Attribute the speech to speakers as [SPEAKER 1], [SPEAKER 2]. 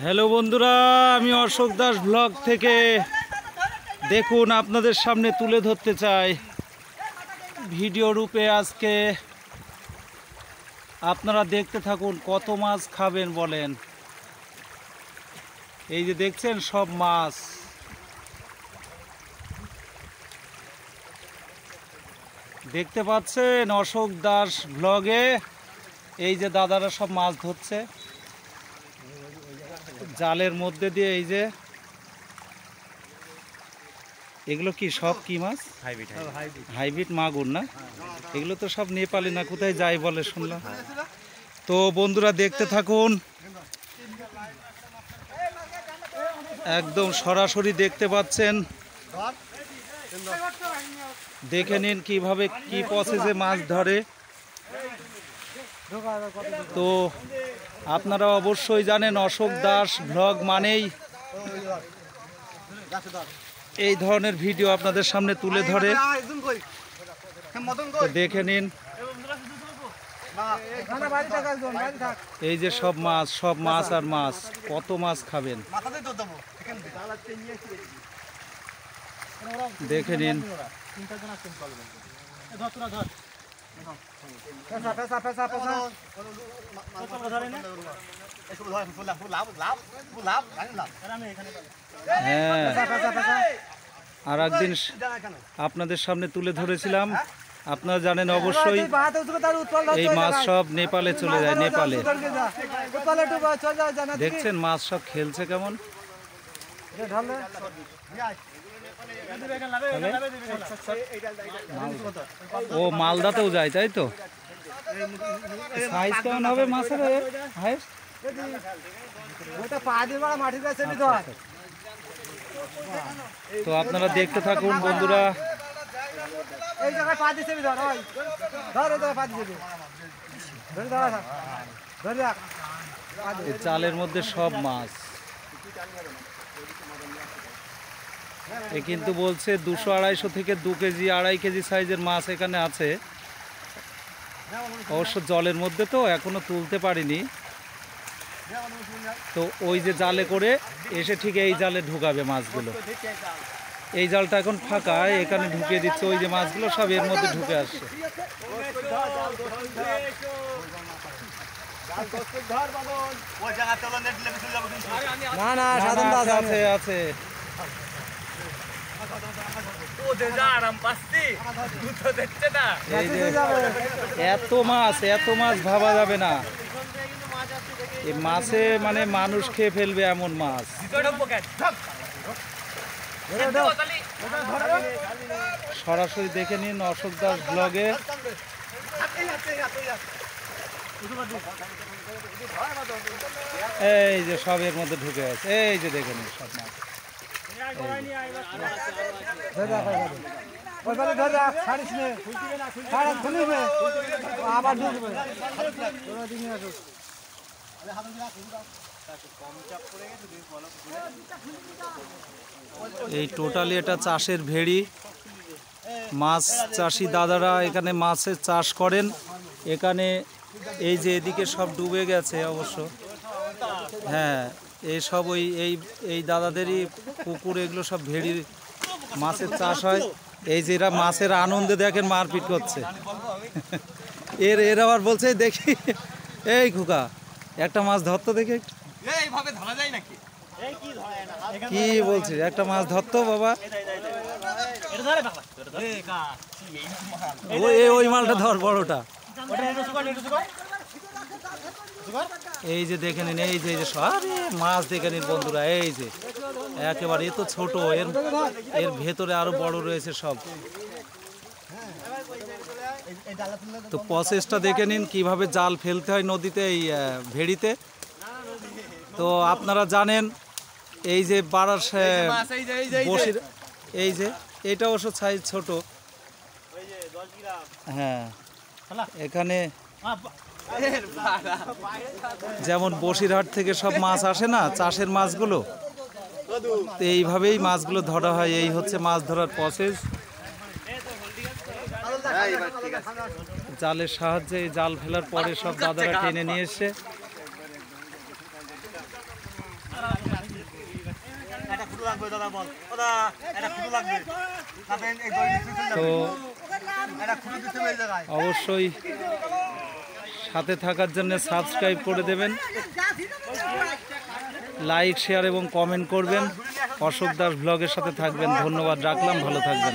[SPEAKER 1] Hello বন্ধুরা, আমি Ashok Das blog থেকে দেখুন আপনাদের সামনে তুলে ধরতে চাই ভিডিও রূপে। আজকে আপনারা দেখতে থাকুন কত মাছ খাবেন বলেন। এই যে দেখছেন সব মাছ, দেখতে পাচ্ছেন অশোক দাস ব্লগে। এই যে দাদারা সব মাছ ধরছে জালের মধ্যে দিয়ে। এই যে এগুলো কি সব কি মাছ? হাইব্রিড মাগুর না? এগুলো তো সব নেপালি না কোথায় যায় বলে শুনলাম। তো বন্ধুরা দেখতে থাকুন, একদম সরাসরি দেখতে পাচ্ছেন। দেখে নিন কিভাবে কি প্রসেসে মাছ ধরে। তো আপনারা অবশ্যই জানেন অশোক দাস ব্লগ মানেই এই ধরনের ভিডিও আপনাদের সামনে তুলে ধরে। তো দেখে নিন, এই যে সব মাছ আর মাছ। কত মাছ খাবেন দেখে নিন। হ্যাঁ, আর একদিন আপনাদের সামনে তুলে ধরেছিলাম। আপনারা জানেন অবশ্যই এই মাছ সব নেপালে চলে যায়। নেপালে দেখছেন মাছ সব খেলছে কেমন। ও মালদাতেও যায় তাই তো? সাইজ কেমন হবে মাছের? তো আপনারা দেখতে থাকুন বন্ধুরা। জালের মধ্যে সব মাছ। এ কিন্তু বলছে 200-250 থেকে 2 কেজি 2.5 কেজি সাইজের মাছ এখানে আছে। অবশ্য জলের মধ্যে তো এখনো তুলতে পারিনি। তো ওই যে জালে করে এসে ঠিক এই জালে ঢুকাবে মাছগুলো। এই জালটা এখন ফাঁকা, এখানে ঢুকিয়ে দিচ্ছে। ওই যে মাছগুলো সব এর মধ্যে ঢুকে আসছে। আছে আছে এত মাছ ভাবা যাবে না। এই মাছে মানে মানুষ খেয়ে ফেলবে এমন মাছ। সরাসরি দেখে নিন অশোক দাস ব্লগে। এই যে সব এর মধ্যে ঢুকে আছে। এই যে দেখে নিন সব মাছ। এই টোটালি এটা চাষের ভেড়ি। মাছ চাষি দাদারা এখানে মাছের চাষ করেন। এখানে এই যে এদিকে সব ডুবে গেছে অবশ্য। হ্যাঁ, এই সব এই দাদাদেরই পুকুর, এগুলো সব ভেড়ির মাছের চাষ হয়। এই যে এরা মাছের আনন্দে দেখেন মারপিট করছে। এর আবার বলছে দেখি এই খোকা একটা মাছ ধরতো দেখে। কি বলছিস? একটা মাছ ধরতো বাবা। ওই মালটা ধর, বড়টা। এই যে দেখে নিন, এই যে সরি মাছ দেখে নিন বন্ধুরা। এই যে একেবারে, এ তো ছোট, এর ভেতরে আরো বড় রয়েছে সব। তো প্রসেসটা দেখে নিন কিভাবে জাল ফেলতে হয় নদীতে, এই ভেড়িতে। তো আপনারা জানেন এই যে পাড়ার বসির, এই যে এটা অবশ্য সাইজ ছোট। হ্যাঁ, এখানে যেমন বসিরহাট থেকে সব মাছ আসে না, চাষের মাছগুলো। তো এইভাবেই মাছগুলো ধরা হয়। এই হচ্ছে মাছ ধরার প্রসেস। জালের সাহায্যে জাল ফেলার পরে সব দাদারা টেনে নিয়ে এসে তো অবশ্যই সাথে থাকার জন্য সাবস্ক্রাইব করে দেবেন, লাইক শেয়ার এবং কমেন্ট করবেন। অশোক দাস ব্লগের সাথে থাকবেন। ধন্যবাদ, রাখলাম, ভালো থাকবেন।